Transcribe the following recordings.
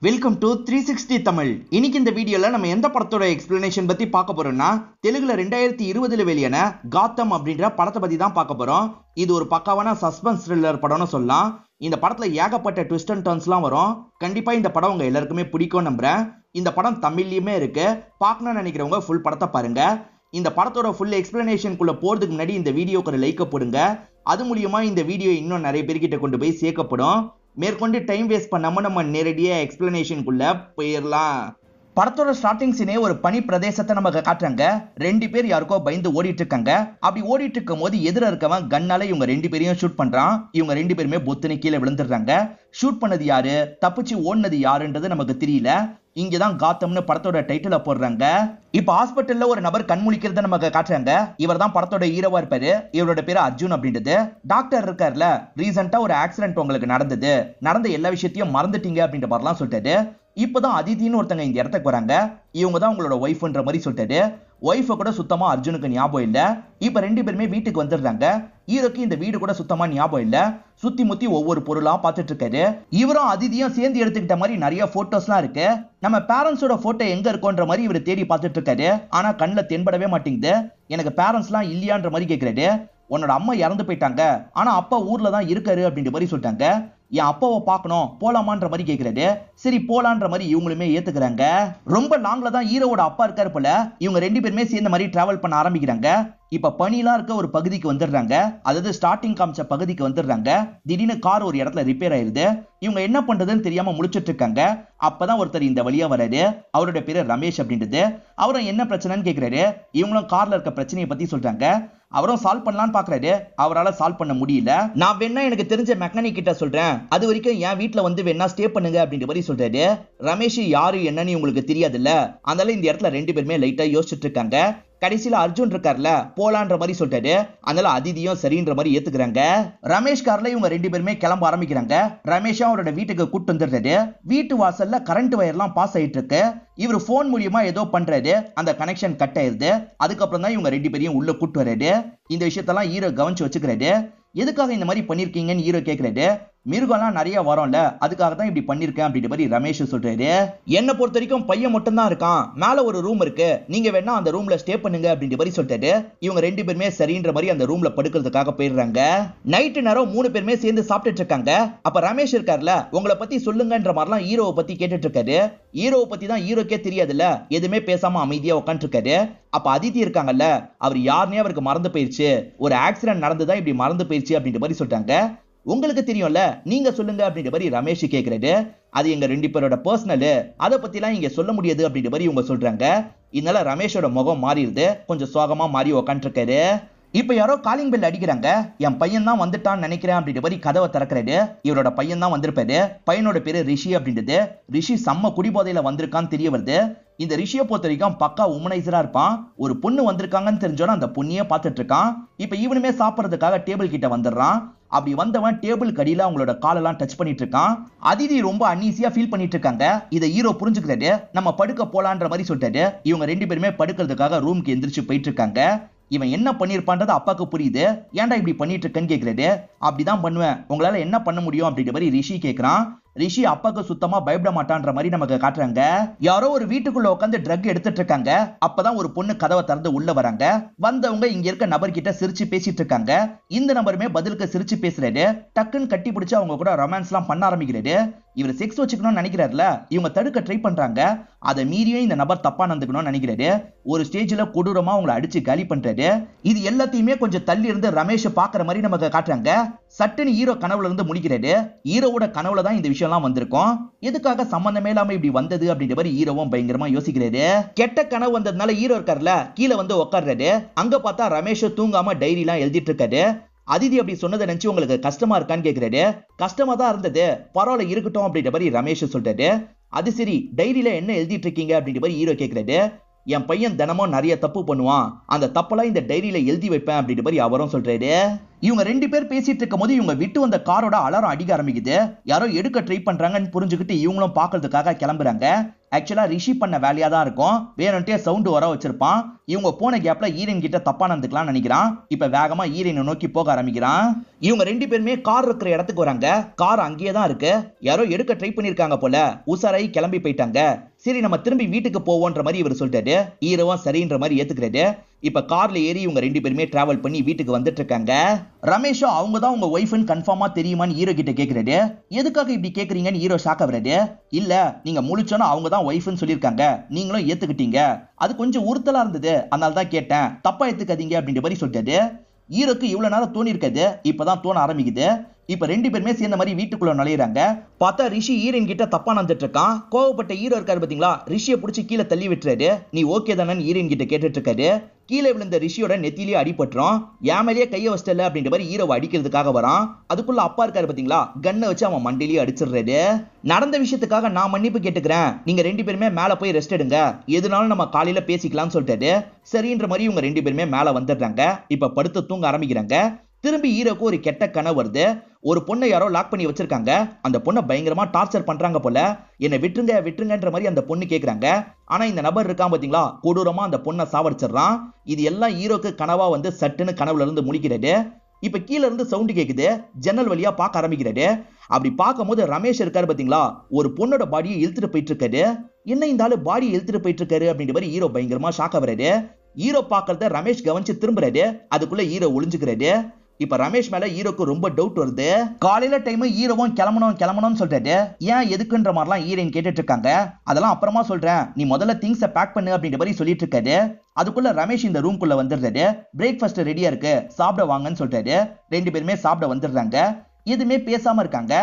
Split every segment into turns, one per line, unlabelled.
Welcome to 360 Tamil. இன்னைக்கு இந்த வீடியோல நம்ம எந்த படத்தோட எக்ஸ்பிளனேஷன் பத்தி பார்க்க போறோம்னா, தெலுங்குல 2020 வெளியான காத்தம் அப்படின்ற படத்தை பத்தி தான் பார்க்க போறோம். இது ஒரு பக்காவான சஸ்பென்ஸ் த்ரில்லர் படம்னு சொல்லலாம். இந்த படத்துல ஏகப்பட்ட ட்விஸ்ட் அண்ட் டர்ன்ஸ்லாம் வரும். கண்டிப்பா இந்த படம் உங்க எல்லாருக்குமே பிடிக்கும் நம்புறேன். இந்த படம் தமிழ்லயுமே இருக்கு. பார்க்கணும்னு நினைக்கிறவங்க ஃபுல் படத்தை பாருங்க. இந்த படத்தோட ஃபுல் எக்ஸ்பிளனேஷனுக்குள்ள போறதுக்கு முன்னாடி இந்த வீடியோக்கு ஒரு லைக் போடுங்க. அது மூலியமா இந்த வீடியோ இன்னும் நிறைய பேர்கிட்ட கொண்டு போய் சேர்க்கப்படும். மேற்கொண்டு டைம் வேஸ்ட் பண்ணாம நம்ம நேரடியா எக்ஸ்பிளனேஷனுக்குள்ள போயிடலாம். படத்தோட ஸ்டார்டிங் சீனே ஒரு பனி பிரதேசத்தை நமக்கு காட்டுறாங்க. ரெண்டு பேர் யாருக்கோ பயந்து ஓடிட்டு இருக்காங்க. அப்படி ஓடிட்டு இருக்கும் போது எதிர இருக்கவன் கண்ணால இவங்க ரெண்டு பேரையும் ஷூட் பண்றான். இவங்க ரெண்டு பேருமே பொத்துன்னு கீழே விழுந்துடுறாங்க. ஷூட் பண்ணது யாரு, தப்பிச்சு ஓடினது யாருன்றது நமக்கு தெரியல. இங்கதான் காத்தம்னு படத்தோட டைட்டில போடுறாங்க. இப்ப ஹாஸ்பிட்டல்ல ஒரு நபர் கண்முழிக்கிறத நமக்கு காட்டுறாங்க. இவர் தான் படத்தோட ஹீரோவா இருப்பாரு. இவரோட பேரு அர்ஜுன் அப்படின்றது. டாக்டர் இருக்காருல, ரீசெண்டா ஒரு ஆக்சிடென்ட் உங்களுக்கு நடந்த எல்லா விஷயத்தையும் மறந்துட்டீங்க அப்படின்ற மாதிரிலாம் சொல்லிட்டாரு. இப்பதான் அதிதின்னு ஒருத்தங்க இந்த இடத்துக்கு வராங்க. இவங்க தான் உங்களோட ஒய்ஃப்ன்ற மாதிரி சொல்லிட்டாரு. ஒய்ஃபை கூட சுத்தமா அர்ஜுனுக்கு ஞாபகம் இல்ல. இப்ப ரெண்டு பேருமே வீட்டுக்கு வந்துடுறாங்க. ஹீரோக்கு இந்த வீடு கூட சுத்தமா ஞாபகம் இல்ல. சுத்தி முத்தி ஒவ்வொரு பொருளா பார்த்துட்டு இருக்காரு. இவரும் அதிதியும் சேர்ந்து எடுத்துக்கிட்ட மாதிரி நிறைய போட்டோஸ்லாம் இருக்கு. நம்ம பேரண்ட்ஸோட போட்டோ எங்க இருக்குன்ற மாதிரி இவர் தேடி பார்த்துட்டு இருக்காரு. ஆனா கண்ணுல தென்படவே மாட்டேங்குது. எனக்கு பேரண்ட்ஸ்லாம் இல்லையான்ற மாதிரி கேட்கிறாரு. உன்னோட அம்மா இறந்து போயிட்டாங்க, ஆனா அப்பா ஊர்ல தான் இருக்காரு அப்படின்ற மாதிரி சொல்லிட்டாங்க. என் அப்பாவை பார்க்கணும், போலாமான்ற மாதிரி கேட்கிறாரு. சரி போலான்ற மாதிரி இவங்களுமே ஏத்துக்கிறாங்க. ரொம்ப லாங்ல தான் ஹீரோவோட அப்பா இருக்காரு போல. இவங்க ரெண்டு பேருமே சேர்ந்த மாதிரி டிராவல் பண்ண ஆரம்பிக்கிறாங்க. இப்ப பனிலாம் இருக்க ஒரு பகுதிக்கு வந்துடுறாங்க. அதாவது ஸ்டார்டிங் காமிச்ச பகுதிக்கு வந்துடுறாங்க. திடீர்னு கார் ஒரு இடத்துல ரிப்பேர் ஆயிருது. இவங்க என்ன பண்றதுன்னு தெரியாம முழிச்சிட்டு இருக்காங்க. அப்பதான் ஒருத்தர் இந்த வழியா வராரு. அவரோட பேரு ரமேஷ் அப்படின்றது. அவரும் என்ன பிரச்சனைன்னு கேட்கிறாரு. இவங்களும் கார்ல இருக்க பிரச்சனையை பத்தி சொல்றாங்க. அவரும் சால்வ் பண்ணலான்னு பாக்குறாரு. அவரால சால்வ் பண்ண முடியல. நான் வேணா எனக்கு தெரிஞ்ச மெக்கானிக் கிட்ட சொல்றேன், அது வரைக்கும் என் வீட்டுல வந்து வேணா ஸ்டே பண்ணுங்க அப்படின்ற மாதிரி சொல்றாரு. ரமேஷ் யாரு என்னன்னு உங்களுக்கு தெரியாதுல்ல, அதனால இந்த இடத்துல ரெண்டு பேருமே லைட்டா யோசிச்சுட்டு இருக்காங்க. கடைசியில அர்ஜுன் இருக்கார்ல, போலான்ற மாதிரி சொல்லிட்டாரு. அதனால அதிதியும் சரின்ற மாதிரி ஏத்துக்கிறாங்க. ரமேஷ் கார்ல இவங்க ரெண்டு பேருமே கிளம்ப ஆரம்பிக்கிறாங்க. ரமேஷும் அவரோட வீட்டுக்கு கூட்டு வந்துடுறாரு. வீட்டு வாசல்ல கரண்ட் வயர்லாம் பாஸ் ஆயிட்டு இருக்கு. இவர் போன் மூலியமா ஏதோ பண்றாரு. அந்த கனெக்ஷன் கட் ஆயிருது. அதுக்கப்புறம் தான் இவங்க ரெண்டு பேரையும் உள்ள கூட்டு வர்றாரு. இந்த விஷயத்தெல்லாம் ஹீரோ கவனிச்சு வச்சுக்கிறாரு. எதுக்காக இந்த மாதிரி பண்ணிருக்கீங்கன்னு ஹீரோ கேட்கிறாரு. மிருகம்லாம் நிறைய வரும்ல, அதுக்காக தான் இப்படி பண்ணிருக்கேன் அப்படின்ற மாதிரி ரமேஷ் சொல்றாரு. என்ன பொறுத்த வரைக்கும் பையன் மட்டும் தான் இருக்கான், மேல ஒரு ரூம் இருக்கு, நீங்க வேணா அந்த ரூம்ல ஸ்டே பண்ணுங்க அப்படின்ற மாதிரி சொல்லிட்டாரு. இவங்க ரெண்டு பேருமே சரின்ற மாதிரி அந்த ரூம்ல படுக்கிறதுக்காக போயிடுறாங்க. நைட்டு நேரம் மூணு பேருமே சேர்ந்து சாப்பிட்டுட்டு இருக்காங்க. அப்ப ரமேஷ் இருக்காருல, உங்களை பத்தி சொல்லுங்கன்ற மாதிரிலாம் ஹீரோவை பத்தி கேட்டுட்டு இருக்காரு. ஹீரோவை பத்தி தான் ஹீரோக்கே தெரியாதுல்ல, எதுவுமே பேசாம அமைதியா உட்காந்துட்டு இருக்காரு. அப்ப அதிதி இருக்காங்கல்ல, அவர் யாருன்னே அவருக்கு மறந்து போயிருச்சு. ஒரு ஆக்சிடென்ட் நடந்துதான் இப்படி மறந்து போயிருச்சு அப்படின்ற மாதிரி சொல்லிட்டாங்க. உங்களுக்கு தெரியும்ல, நீங்க சொல்லுங்க அப்படின்ற மாதிரி ரமேஷ் கேட்கிறாரு. அது எங்க ரெண்டு பேரோட பர்சனல், அதை பத்தி எல்லாம் இங்க சொல்ல முடியாது அப்படின்ற மாதிரி இவங்க சொல்றாங்க. இதனால ரமேஷோட முகம் மாறிடுது. கொஞ்சம் சோகமா மாறி உட்காந்துட்டு இருக்காரு. இப்ப யாரோ காலிங் பெல் அடிக்கிறாங்க. என் பையன் தான் வந்துட்டான்னு நினைக்கிறேன் அப்படின்ற மாதிரி கதவை திறக்கிறாரு. இவரோட பையன் தான் வந்திருப்பாரு. பையனோட பேரு ரிஷி அப்படின்றது. ரிஷி செம்ம குடிபோதையில வந்திருக்கான்னு தெரிய வருது. இந்த ரிஷியை பொறுத்த வரைக்கும் பக்கா உமனைசரா இருப்பான். ஒரு பொண்ணு வந்திருக்காங்கன்னு தெரிஞ்சோட அந்த பொண்ணையே பார்த்துட்டு இருக்கான். இப்ப இவனுமே சாப்பிடறதுக்காக டேபிள் கிட்ட வந்துடுறான். அப்படி வந்தவன் டேபிள் கடியில அவங்களோட காலெல்லாம் டச் பண்ணிட்டு இருக்கான். அதிதி ரொம்ப அன்ஈசியா ஃபீல் பண்ணிட்டு இருக்காங்க. இதை ஹீரோ புரிஞ்சுக்கிறாரு. நம்ம படுக்க போலான்ற மாதிரி சொல்லிட்டாரு. இவங்க ரெண்டு பேருமே படுக்கிறதுக்காக ரூமுக்கு எந்திரிச்சு போயிட்டு இருக்காங்க. இவன் என்ன பண்ணிருப்பான்றது அப்பாக்கு புரியுது. ஏன்டா இப்படி பண்ணிட்டு இருக்கேன்னு கேட்கிறாரு. அப்படிதான் பண்ணுவேன், உங்களால என்ன பண்ண முடியும் அப்படின்ற மாதிரி ரிஷி கேட்கிறான். ரிஷி அப்பாக்கு சுத்தமா பயப்பட மாட்டான்ற மாதிரி நமக்கு காட்டுறாங்க. யாரோ ஒரு வீட்டுக்குள்ள உட்காந்து ட்ரக் எடுத்துட்டு இருக்காங்க. அப்பதான் ஒரு பொண்ணு கதவை திறந்து உள்ள வராங்க. வந்தவங்க இங்க இருக்க நபர்கிட்ட சிரிச்சு பேசிட்டு இருக்காங்க. இந்த நபருமே பதிலுக்கு சிரிச்சு பேசுறாரு. டக்குன்னு கட்டி பிடிச்சு அவங்க கூட ரொமான்ஸ் எல்லாம் பண்ண ஆரம்பிக்கிறாரு. இவர் செக்ஸ் வச்சுக்கணும்னு நினைக்கிறாருல, இவங்க தடுக்க ட்ரை பண்றாங்க. அதை மீறியும் இந்த நபர் தப்பா நடந்துக்கணும்னு நினைக்கிறாரு. ஒரு ஸ்டேஜ்ல கொடூரமா அவங்களை அடிச்சு காலி பண்றாரு. இது எல்லாத்தையுமே கொஞ்சம் தள்ளி இருந்து ரமேஷ் பாக்குற மாதிரி நமக்கு காட்டுறாங்க. சட்டுன்னு ஹீரோ கனவுல இருந்து முடிக்கிறாரு. ஹீரோவோட கனவுல தான் இந்த விஷயம் எல்லாம் வந்திருக்கும். எதுக்காக சம்பந்தமே இல்லாம இப்படி வந்தது அப்படின்ற மாதிரி ஹீரோவும் பயங்கரமா யோசிக்கிறாரு. கெட்ட கனவு வந்ததுனால ஹீரோ இருக்காருல, கீழே வந்து உட்கார்றாரு. அங்க பார்த்தா ரமேஷ் தூங்காம டைரி எல்லாம் எழுதிட்டு இருக்காரு. அதிதி அப்படி சொன்னதை நினைச்சு உங்களுக்கு கஷ்டமா இருக்கான்னு கேட்கிறாரு. கஷ்டமா தான் இருந்தது, பரவாயில்ல இருக்கட்டும் அப்படின்ற மாதிரி ரமேஷ் சொல்றாரு. அது சரி, டைரியில என்ன எழுதிட்டு இருக்கீங்க அப்படின்ற மாதிரி ஹீரோ கேட்கிறாரு. என் பையன் தினமும் நிறைய தப்பு பண்ணுவான், அந்த தப்பெல்லாம் இந்த டைரியில எழுதி வைப்பேன் அப்படின்ற மாதிரி அவரும் சொல்றாரு. இவங்க 2 பேர் பேசிட்டு இருக்கும் போது இவங்க விட்டு வந்த காரோட அலாரம் அடிக்க ஆரம்பிக்குது. யாரோ எடுக்க ட்ரை பண்றாங்கன்னு புரிஞ்சுக்கிட்டு இவங்களும் பாக்குறதுக்காக கிளம்புறாங்க. ஆக்சுவலா ரிஷி பண்ண வேலையா தான் இருக்கும், வேணும்ட்டே சவுண்ட் வர வச்சிருப்பான். இவங்க போன கேப்ல ஈரன் கிட்ட தப்பா நடந்துக்கலாம் நினைக்கிறான். இப்ப வேகமா ஈரனை நோக்கி போக ஆரம்பிக்கிறான். இவங்க 2 பேருமே கார் இருக்கிற இடத்துக்கு வராங்க. கார் அங்கேயே தான் இருக்கு. யாரோ எடுக்க ட்ரை பண்ணிருக்காங்க போல, உசாராയി கிளம்பி போயிட்டாங்க. சரி நம்ம திரும்பி வீட்டுக்கு போவோன்ற மாதிரி இவர் சொல்லிட்டாரு. ஈரவும் சரின்ற மாதிரி ஏத்துக்கிறாரு. இப்ப கார்ல ஏறி இவங்க 2 பேருமே டிராவல் பண்ணி வீட்டுக்கு வந்துட்டு இருக்காங்க. ரமேஷும் அவங்க தான் உங்க ஒய்ஃப்னு கன்ஃபார்மா தெரியுமான்னு ஹீரோ கிட்ட கேக்குறாரு. எதுக்காக இப்படி கேக்குறீங்கன்னு ஹீரோ ஷாக் ஆகுறாரு. இல்ல நீங்க முழிச்சோன்னா அவங்க தான் ஒய்ஃப்னு சொல்லியிருக்காங்க, நீங்களும் ஏத்துக்கிட்டீங்க, அது கொஞ்சம் உறுத்தலா இருந்தது, அதனால தான் கேட்டேன், தப்பா ஏத்துக்காதீங்க அப்படின்ற மாதிரி சொல்லிட்டாரு. ஹீரோக்கு இவ்வளவு நேரம் தோணி இருக்காது, இப்பதான் தோண ஆரம்பிக்குது. இப்ப 2 பேருமே சேர்ந்த மாதிரி வீட்டுக்குள்ள நுழையிறாங்க. பார்த்தா ரிஷி ஈரன் கிட்ட தப்பா நடந்துட்டு இருக்கான். கோவப்பட்ட ஹீரோ இருக்காரு பாத்தீங்களா, ரிஷியை பிடிச்சி கீழே தள்ளி விட்டுறாரு. நீ ஓகே தானே ஈரன் கிட்ட கேட்டுட்டு இருக்காரு. கீழே விழுந்த ரிஷியோட நெத்திலேயே அடிபட்டுரும். ஏன் மேலேயே கையை வச்சிட்டல அப்படின்ற மாதிரி ஹீரோவை அடிக்கிறதுக்காக வரான். அதுக்குள்ள அப்பா இருக்காரு பாத்தீங்களா, கண்ணை வச்சு அவன் மண்டிலேயே அடிச்சிடுறாரு. நடந்த விஷயத்துக்காக நான் மன்னிப்பு கேட்டுக்கிறேன், நீங்க 2 பேருமே மேல போய் ரெஸ்ட் எடுங்க, எதுனாலும் நம்ம காலையில பேசிக்கலாம்னு சொல்லிட்டாரு. சரின்ற மாதிரி இவங்க 2 பேருமே மேல வந்துடுறாங்க. இப்ப படுத்து தூங்க ஆரம்பிக்கிறாங்க. திரும்பி ஹீரோக்கு ஒரு கெட்ட கனவு வருது. ஒரு பொண்ணை யாரோ லாக் பண்ணி வச்சிருக்காங்க. அந்த பொண்ணை பயங்கரமா டார்ச்சர் பண்றாங்க போல. என்ன விட்டுருங்க விட்டுருங்கன்ற மாதிரி அந்த பொண்ணு கேக்குறாங்க. ஆனா இந்த நபர் இருக்கான் பாத்தீங்களா, கொடூரமா அந்த பொண்ணை சாவடிச்சிடறான். இது எல்லாம் ஹீரோக்கு கனவா வந்து சட்டுன்னு கனவுல இருந்து முழிக்கிறாரு. இப்ப கீழ இருந்து சவுண்ட் கேக்குது. ஜன்னல் வழியா பார்க்க ஆரம்பிக்கிறாரு. அப்படி பார்க்கும் போது ரமேஷ் இருக்காரு பாத்தீங்களா, ஒரு பொண்ணோட பாடியை இழுத்துட்டு போயிட்டு இருக்காரு. என்ன இந்த ஆளு பாடியை இழுத்துட்டு போயிட்டு இருக்காரு அப்படின்ற மாதிரி ஹீரோ பயங்கரமா ஷாக் ஆகுறாரு. ஹீரோ பாக்குறத ரமேஷ் கவனிச்சு திரும்புறாரு. அதுக்குள்ள ஹீரோ ஒளிஞ்சுக்கிறாரு. இப்ப ரமேஷ் மேல ஹீரோக்கு ரொம்ப டவுட் வருது. காலையில டைம் ஹீரோவும் கிளம்பணும்னு சொல்றாரு. ஏன் எதுக்குன்ற மாதிரிலாம் ஹீரோயின் கேட்டுட்டு இருக்காங்க. அதெல்லாம் அப்புறமா சொல்றேன், நீ முதல்ல திங்ஸை பேக் பண்ணு அப்படின்ற மாதிரி சொல்லிட்டு இருக்காரு. அதுக்குள்ள ரமேஷ் இந்த ரூம்குள்ள வந்துடுறாரு. பிரேக்ஃபாஸ்ட் ரெடியா இருக்கு, சாப்பிட வாங்கன்னு சொல்றாரு. 2 பேருமே சாப்பிட வந்துடுறாங்க. எதுவுமே பேசாம இருக்காங்க.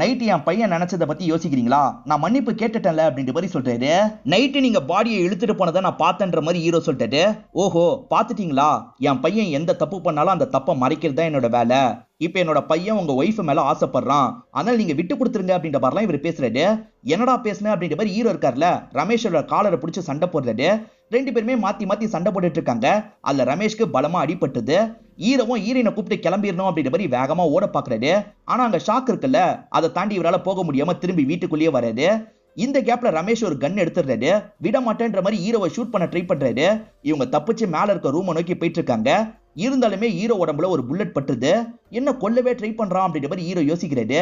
நைட்டு என் பையன் நினைச்சதை பத்தி யோசிக்கிறீங்களா, நான் மன்னிப்பு கேட்டுட்டேன்ல அப்படின்ற மாதிரி சொல்றாரு. நைட்டு நீங்க பாடியை இழுத்துட்டு போனதை நான் பார்த்தேன்ற மாதிரி ஹீரோ சொல்லிட்டாரு. ஓஹோ பாத்துட்டீங்களா, என் பையன் எந்த தப்பு பண்ணாலும் அந்த தப்பை மறைக்கிறது தான் என்னோட வேலை. இப்ப என்னோட பையன் உங்க ஒய்ஃப் மேல ஆசைப்படுறான், அதனால நீங்க விட்டு கொடுத்துருங்க அப்படின்ற மாதிரிலாம் இவர் பேசுறாரு. என்னடா பேசுன அப்படின்ற மாதிரி ஹீரோ இருக்காருல, ரமேஷோட காலரை பிடிச்சி சண்டை போடுறாரு. 2 பேருமே மாத்தி மாத்தி சண்டை போட்டுட்டு இருக்காங்க. அதுல ரமேஷ்க்கு பலமா அடிபட்டது. ஹீரோவும் ஹீரோயினை கூப்பிட்டு கிளம்பிடணும் அப்படின்ற மாதிரி வேகமா ஓட பாக்குறாரு. ஆனா அங்க ஷாக் இருக்குல்ல, அதை தாண்டி இவரால போக முடியாம திரும்பி வீட்டுக்குள்ளேயே வராரு. இந்த கேப்ல ரமேஷ் ஒரு கன் எடுத்துறாரு. விட மாட்டேன்ற மாதிரி ஹீரோவை ஷூட் பண்ண ட்ரை பண்றாரு. இவங்க தப்பிச்சு மேல இருக்க ரூமை நோக்கி போயிட்டு இருக்காங்க. இருந்தாலுமே ஹீரோ உடம்புல ஒரு புல்லட் பட்டுது. என்ன கொல்லவே ட்ரை பண்றான் அப்படின்ற மாதிரி ஹீரோ யோசிக்கிறாரு.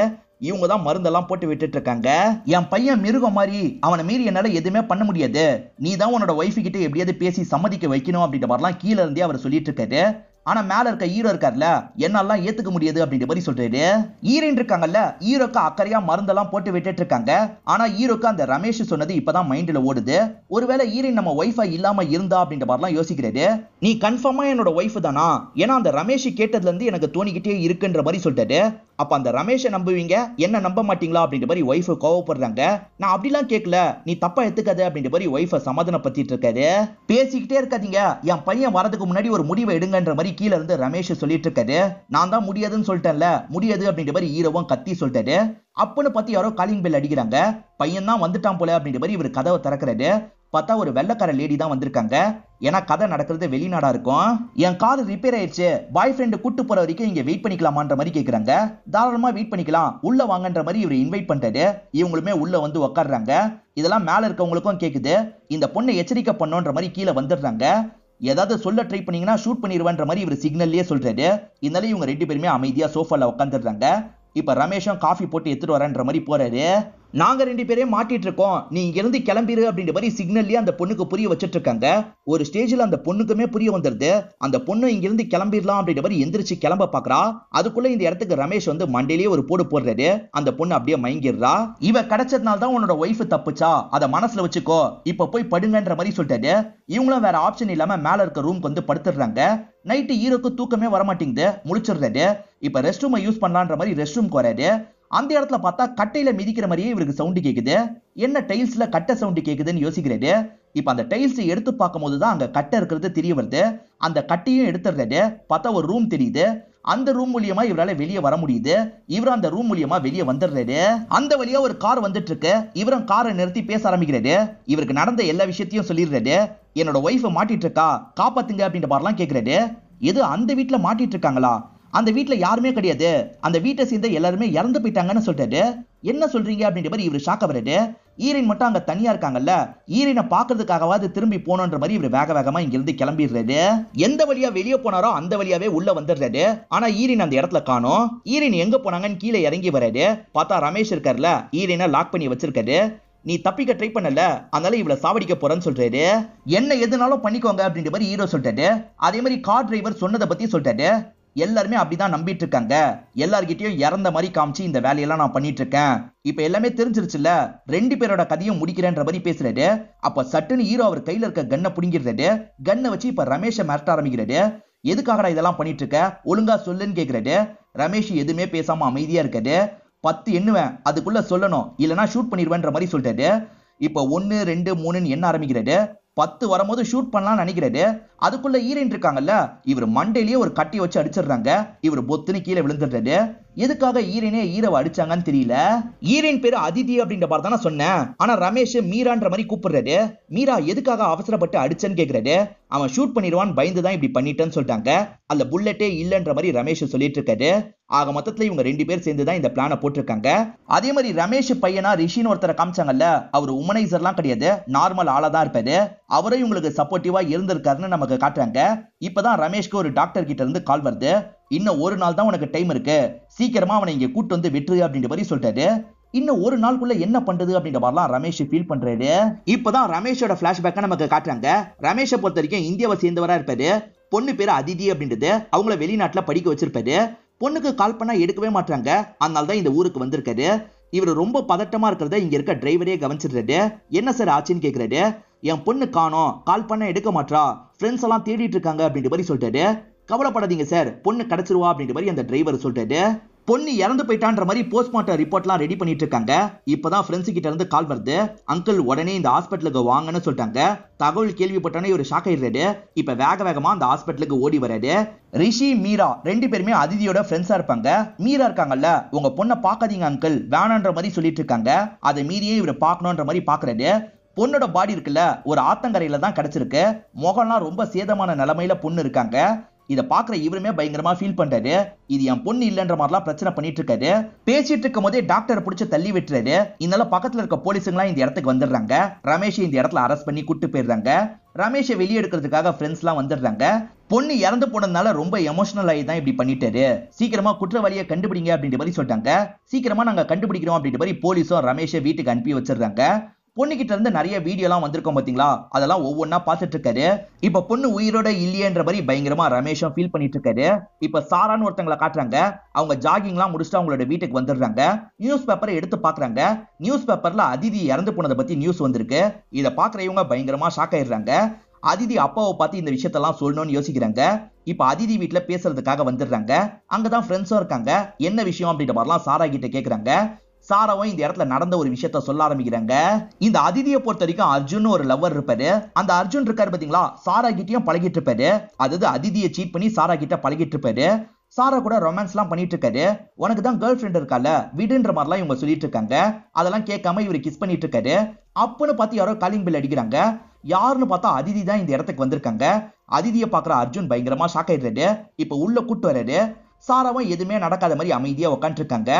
இவங்க தான் மருந்தெல்லாம் போட்டு விட்டுட்டு இருக்காங்க. என் பையன் மிருகம் மாதிரி, அவனை மீறி என்னால எதுவுமே பண்ண முடியாது, நீ தான் உன்னோட ஒய்ஃபு கிட்ட எப்படியாவது பேசி சம்மதிக்க வைக்கணும் அப்படின்ற மாதிரிலாம் கீழே இருந்தே அவர் சொல்லிட்டு இருக்காரு. ஆனா மேல இருக்க ஹீரோ இருக்காருல்ல, என்னாலாம் ஏத்துக்க முடியாது அப்படின்ற மாதிரி சொல்றாரு. ஹீரோயின் இருக்காங்கல்ல, ஹீரோக்கு அக்கறையா மருந்தெல்லாம் போட்டு விட்டுட்டு இருக்காங்க. ஆனா ஹீரோக்கு அந்த ரமேஷ் சொன்னது இப்பதான் மைண்ட்ல ஓடுது. ஒருவேளை ஹீரோயின் நம்ம ஒய்ஃபா இல்லாம இருந்தா அப்படின்ற மாதிரிலாம் யோசிக்கிறாரு. நீ கன்ஃபார்மா என்னோட ஒய்ஃப் தானா, ஏன்னா அந்த ரமேஷ் கேட்டதுல இருந்து எனக்கு தோணிக்கிட்டே இருக்குன்ற மாதிரி சொல்லிட்டாரு. அப்ப அந்த ரமேஷை நம்புவீங்க, என்ன நம்ப மாட்டீங்களா அப்படின்ற மாதிரி ஒய்ஃப் கோவப்படுறாங்க. நான் அப்படிலாம் கேட்கல, நீ தப்பா எடுத்துக்காத அப்படின்ற மாதிரி ஒய்ஃபை சமாதானப்படுத்திட்டு இருக்காரு. பேசிக்கிட்டே இருக்காதீங்க, என் பையன் வரதுக்கு முன்னாடி ஒரு முடிவை எடுங்கன்ற மாதிரி கீழே இருந்து ரமேஷ் சொல்லிட்டு இருக்காரு. நான் தான் முடியாதுன்னு சொல்லிட்டேன்ல, முடியாது அப்படின்ற மாதிரி ஹீரோவும் கத்தி சொல்லிட்டாரு. அப்பன்னு பார்த்து யாரோ காலிங் பெல் அடிக்கிறாங்க. பையன் தான் வந்துட்டான் போல அப்படின்ற மாதிரி இவர் கதவை திறக்கிறாரு. பார்த்தா ஒரு வெள்ளக்கார லேடி தான் வந்திருக்காங்க. ஏன்னா கதை நடக்கிறது வெளிநாடா இருக்கும். என் கார் ரிப்பேர் ஆயிடுச்சு, பாய் ஃப்ரெண்டு கூட்டு போற வரைக்கும் இங்க வெயிட் பண்ணிக்கலாமான்ற மாதிரி கேக்குறாங்க. தாராளமா வெயிட் பண்ணிக்கலாம், உள்ள வாங்கன்ற மாதிரி இவர் இன்வைட் பண்றாரு. இவங்களுமே உள்ள வந்து உட்காடுறாங்க. இதெல்லாம் மேல இருக்கவங்களுக்கும் கேக்குது. இந்த பொண்ணை எச்சரிக்கை பண்ணோன்ற மாதிரி கீழே வந்துடுறாங்க. ஏதாவது சொல்ல ட்ரை பண்ணீங்கன்னா ஷூட் பண்ணிடுவேன்ற மாதிரி இவர் சிக்னல்லயே சொல்றாரு. இதனால இவங்க 2 பேருமே அமைதியா சோஃபால உட்காந்துடுறாங்க. இப்ப ரமேஷும் காஃபி போட்டு எடுத்துட்டு வரேன்ற மாதிரி போறாரு. நாங்க 2 பேரே மாட்டிட்டு இருக்கோம், நீ இங்க இருந்து கிளம்பிரு அப்படின்ற மாதிரி சிக்னல்லயே அந்த பொண்ணுக்கு புரிய வச்சிட்டு இருக்காங்க. ஒரு ஸ்டேஜ்ல அந்த பொண்ணுக்குமே புரிய வந்துருது. அந்த பொண்ணு இங்க இருந்து கிளம்பிடலாம் அப்படின்ற மாதிரி எந்திரிச்சு கிளம்ப பாக்குறா. அதுக்குள்ள இந்த இடத்துக்கு ரமேஷ் வந்து மண்டையிலேயே ஒரு போடு போடுறாரு. அந்த பொண்ணு அப்படியே மயங்கிடுறா. இவ கிடைச்சதுனால தான் உன்னோட ஒய்ஃப் தப்புச்சா, அதை மனசுல வச்சுக்கோ, இப்ப போய் படுங்கன்ற மாதிரி சொல்லிட்டாரு. இவங்களும் வேற ஆப்ஷன் இல்லாம மேல இருக்க ரூம்க்கு வந்து படுத்துடுறாங்க. நைட்டு ஹீரோக்கு தூக்கமே வரமாட்டேங்குது, முழிச்சிடுறாரு. இப்ப ரெஸ்ட் ரூமை யூஸ் பண்ணலான்ற மாதிரி ரெஸ்ட் ரூம்க்கு வராரு. அந்த இடத்துல பார்த்தா கட்டையில மிதிக்கிற மாதிரியே இவருக்கு சவுண்ட் கேக்குது. என்ன டைல்ஸ்ல கட்டை சவுண்ட் கேக்குதுன்னு யோசிக்கிறாரு. இப்ப அந்த டைல்ஸ் எடுத்து பார்க்கும் போதுதான் அங்க கட்டை இருக்கிறது தெரிய வருது. அந்த கட்டையும் எடுத்துடுறாரு. பார்த்தா ஒரு ரூம் தெரியுது. அந்த ரூம் மூலியமா இவரால வெளியே வர முடியுது. இவர் அந்த ரூம் மூலியமா வெளியே வந்துடுறாரு. அந்த வழியா ஒரு கார் வந்துட்டு இருக்கு. இவரும் காரை நிறுத்தி பேச ஆரம்பிக்கிறாரு. இவருக்கு நடந்த எல்லா விஷயத்தையும் சொல்லிடுறாரு. என்னோட ஒய்ஃபை மாட்டிட்டு இருக்கா, காப்பாத்துங்க அப்படின்ற மாதிரிலாம் கேட்கிறாரு. எது அந்த வீட்டுல மாட்டிட்டு இருக்காங்களா? அந்த வீட்டுல யாருமே கிடையாது, அந்த வீட்டை சேர்ந்த எல்லாருமே இறந்து போயிட்டாங்கன்னு சொல்றாரு. என்ன சொல்றீங்க அப்படின்ற மாதிரி இவர் ஷாக் ஆகுறாரு. ஈரின் மட்டும் அங்க தனியா இருக்காங்கல்ல, ஈரினை பாக்குறதுக்காகவாது திரும்பி போனோன்ற மாதிரி இவர் வேக வேகமா இங்க இருந்து கிளம்பிடுறாரு. எந்த வழியா வெளியே போனாரோ அந்த வழியாவே உள்ள வந்துடுறாரு. ஆனா ஈரின் அந்த இடத்துல காணோம். ஈரின் எங்க போனாங்கன்னு கீழே இறங்கி வராரு. பார்த்தா ரமேஷ் இருக்காருல, ஈரினை லாக் பண்ணி வச்சிருக்காரு. நீ தப்பிக்க ட்ரை பண்ணல, அதனால இவளை சாவடிக்க போறேன்னு சொல்றாரு. என்ன எதுனாலும் பண்ணிக்கோங்க அப்படின்ற மாதிரி ஹீரோ சொல்றாரு. அதே மாதிரி கார் டிரைவர் சொன்னதை பத்தி சொல்றாரு. எல்லாருமே அப்படிதான் நம்பிட்டு இருக்காங்க. எல்லார்கிட்டயும் இறந்த மாதிரி காமிச்சு இந்த வேலையெல்லாம் நான் பண்ணிட்டு இருக்கேன். இப்ப எல்லாமே தெரிஞ்சிருச்சுல, 2 பேரோட கதையும் முடிக்கிறேன்ற மாதிரி பேசுறாரு. அப்ப சட்டுன்னு ஹீரோ அவர் கையில இருக்க கன்னை புடிங்கிடுறாரு. கன்னை வச்சு இப்ப ரமேஷை மிரட்ட ஆரம்பிக்கிறாரு. எதுக்காகடா இதெல்லாம் பண்ணிட்டு இருக்க, ஒழுங்கா சொல்லுன்னு கேக்குறாரு. ரமேஷ் எதுவுமே பேசாம அமைதியா இருக்காரு. 10 எண்ணுவேன், அதுக்குள்ள சொல்லணும், இல்லனா ஷூட் பண்ணிடுவேன்ற மாதிரி சொல்றாரு. இப்ப 1 2 3 எண்ண ஆரம்பிக்கிறாரு. 10 வரும்போது ஷூட் பண்ணலாம்னு நினைக்கிறாரு. அதுக்குள்ள ஈரன் இருக்காங்கல்ல, இவர் மண்டையிலேயே ஒரு கட்டி வச்சு அடிச்சிடுறாங்க. இவர் பொத்துன்னு கீழே விழுந்துடுறாரு. எதுக்காக ஈரனே ஈரவை அடிச்சாங்கன்னு தெரியல. ஈரன் பேரு அதிதி அப்படின்ற மாதிரி தானே சொன்னேன். ஆனா ரமேஷ் மீரான்ற மாதிரி கூப்பிடுறாரு. மீரா எதுக்காக அவசரப்பட்டு அடிச்சேன்னு கேக்குறாரு. அவன் ஷூட் பண்ணிடுவான்னு பயந்துதான் இப்படி பண்ணிட்டேன்னு சொல்லிட்டாங்க. அந்த புல்லட்டே இல்லன்ற மாதிரி ரமேஷ் சொல்லிட்டு இருக்காரு. ஆக மொத்தத்துல இவங்க 2 பேர் சேர்ந்துதான் இந்த பிளான போட்டிருக்காங்க. அதே மாதிரி ரமேஷ் பையனா ரிஷின்னு ஒருத்தரை காமிச்சாங்கல்ல, அவர் உமனைசர்லாம் கிடையாது, நார்மல் ஆளா தான் இருப்பாரு. அவரே இவங்களுக்கு சப்போர்ட்டிவா இருந்திருக்காருன்னு நமக்கு காட்டுறாங்க. இப்பதான் ரமேஷ்க்கு ஒரு டாக்டர் கிட்ட இருந்து கால் வருது. இன்னும் 1 நாள் தான் உனக்கு டைம் இருக்கு, சீக்கிரமா அவனை இங்க கூட்டு வந்து விட்டுரு அப்படின்ற மாதிரி சொல்லிட்டாரு. இன்னும் 1 நாளுக்குள்ள என்ன பண்றது அப்படின்ற மாதிரிலாம் ரமேஷ் ஃபீல் பண்றாரு. இப்பதான் ரமேஷோட பிளாஷ்பேக்கை நமக்கு காட்டுறாங்க. ரமேஷை பொறுத்த வரைக்கும் இந்தியாவை சேர்ந்தவரா இருப்பாரு. பொண்ணு பேரு அதிதி அப்படின்றது, அவங்கள வெளிநாட்டுல படிக்க வச்சிருப்பாரு. பொண்ணுக்கு கால் பண்ணா எடுக்கவே மாட்டாங்க. அதனால தான் இந்த ஊருக்கு வந்திருக்காரு. இவர் ரொம்ப பதட்டமா இருக்கிறத இங்க இருக்க டிரைவரே கவனிச்சிடுறாரு. என்ன சார் ஆச்சுன்னு கேக்குறாரு. என் பொண்ணு காணோம், கால் பண்ண எடுக்க மாட்டா, ஃப்ரெண்ட்ஸ் எல்லாம் தேடிட்டு இருக்காங்க அப்படின்ற மாதிரி சொல்லிட்டாரு. கவலைப்படாதீங்க சார், பொண்ணு கிடைச்சிருவா அப்படின்ற மாதிரி அந்த டிரைவர் சொல்லிட்டாரு. பொண்ணு இறந்து போயிட்டான்ற மாதிரி போஸ்ட்மார்ட்டம் ரிப்போர்ட்லாம் ரெடி பண்ணிட்டு இருக்காங்க. இப்பதான் ஃப்ரெண்ட்ஸ் கிட்ட இருந்து கால் வருது. அங்கிள் உடனே இந்த ஹாஸ்பிட்டலுக்கு வாங்கன்னு சொல்லிட்டாங்க. தகவல் கேள்விப்பட்டோன்னே இவர் ஷாக் ஆயிடுறாரு. இப்ப வேக வேகமா அந்த ஹாஸ்பிட்டலுக்கு ஓடி வராரு. ரிஷி மீரா 2 பேருமே அதிதியோட ஃப்ரெண்ட்ஸா இருப்பாங்க. மீரா இருக்காங்கல்ல, உங்க பொண்ணை பாக்காதீங்க அங்கிள், வேணான்ற மாதிரி சொல்லிட்டு இருக்காங்க. அதை மீறியே இவர் பாக்கணும்ன்ற மாதிரி பாக்குறாரு. பொண்ணோட பாடி இருக்குல்ல, ஒரு ஆத்தங்கரையில தான் கிடைச்சிருக்கு. முகம்லாம் ரொம்ப சேதமான நிலைமையில பொண்ணு இருக்காங்க. இதை பாக்குற இவருமே பயங்கரமா ஃபீல் பண்றாரு. இது என் பொண்ணு இல்லன்ற மாதிரிலாம் பிரச்சனை பண்ணிட்டு இருக்காரு. பேசிட்டு இருக்கும் போதே டாக்டரை பிடிச்சு தள்ளி விட்டுறாரு. இதனால பக்கத்துல இருக்க போலீஸுங்களாம் இந்த இடத்துக்கு வந்துடுறாங்க. ரமேஷ் இந்த இடத்துல அரெஸ்ட் பண்ணி கூட்டு போயிடுறாங்க. ரமேஷை வெளியே எடுக்கிறதுக்காக ஃப்ரெண்ட்ஸ் எல்லாம் வந்துடுறாங்க. பொண்ணு இறந்து போனதுனால ரொம்ப எமோஷனல் ஆகி தான் இப்படி பண்ணிட்டாரு. சீக்கிரமா குற்றவாளியை கண்டுபிடிங்க அப்படின்ற மாதிரி சொல்லிட்டாங்க. சீக்கிரமா நாங்க கண்டுபிடிக்கிறோம் அப்படின்ற மாதிரி போலீஸும் ரமேஷை வீட்டுக்கு அனுப்பி வச்சிடுறாங்க. பொண்ணுகிட்ட இருந்து நிறைய வீடியோலாம் வந்திருக்கோம் பாத்தீங்களா, அதெல்லாம் ஒவ்வொன்னா பார்த்துட்டு இருக்காரு. இப்ப பொண்ணு உயிரோட இல்லையன்ற மாதிரி பயங்கரமா ரமேஷும் ஃபீல் பண்ணிட்டு இருக்காரு. இப்ப சாரான்னு ஒருத்தங்களை காட்டுறாங்க. அவங்க ஜாகிங்லாம் முடிச்சுட்டு அவங்களோட வீட்டுக்கு வந்துடுறாங்க. நியூஸ் பேப்பரை எடுத்து பாக்குறாங்க. நியூஸ் பேப்பர்ல அதிதி இறந்து போனதை பத்தி நியூஸ் வந்திருக்கு. இதை பாக்குற இவங்க பயங்கரமா ஷாக் ஆயிடுறாங்க. அதிதி அப்பாவை பார்த்து இந்த விஷயத்தெல்லாம் சொல்லணும்னு யோசிக்கிறாங்க. இப்ப அதிதி வீட்டுல பேசுறதுக்காக வந்துடுறாங்க. அங்கதான் ஃப்ரெண்ட்ஸும் இருக்காங்க. என்ன விஷயம் அப்படின்ற மாதிரிலாம் சாரா கிட்ட கேக்குறாங்க. சாராவும் இந்த இடத்துல நடந்த ஒரு விஷயத்த சொல்ல ஆரம்பிக்கிறாங்க. இந்த அதிதியை பொறுத்த வரைக்கும் அர்ஜுன் ஒரு லவ்வர் இருப்பாரு. அந்த அர்ஜுன் இருக்காரு பாத்தீங்களா, சாரா கிட்டயும் பழகிட்டு இருப்பாரு. அதாவது அதிதியை சீட் பண்ணி சாரா கிட்ட பழகிட்டு இருப்பாரு. சாரா கூட ரொமான்ஸ் எல்லாம் பண்ணிட்டு இருக்காரு. உனக்கு தான் கேர்ள் ஃப்ரெண்ட் இருக்கால விடுன்ற மாதிரிலாம் இவங்க சொல்லிட்டு இருக்காங்க. அதெல்லாம் கேட்காம இவர் கிஸ் பண்ணிட்டு இருக்காரு. அப்பன்னு பார்த்து யாரோ காலிங் பில் அடிக்கிறாங்க. யாருன்னு பார்த்தா அதிதி தான் இந்த இடத்துக்கு வந்திருக்காங்க. அதிதியை பாக்குற அர்ஜுன் பயங்கரமா ஷாக் ஆயிடுறாரு. இப்ப உள்ள கூட்டு வர்றாரு. சாராவும் எதுவுமே நடக்காத மாதிரி அமைதியா உட்காந்து இருக்காங்க.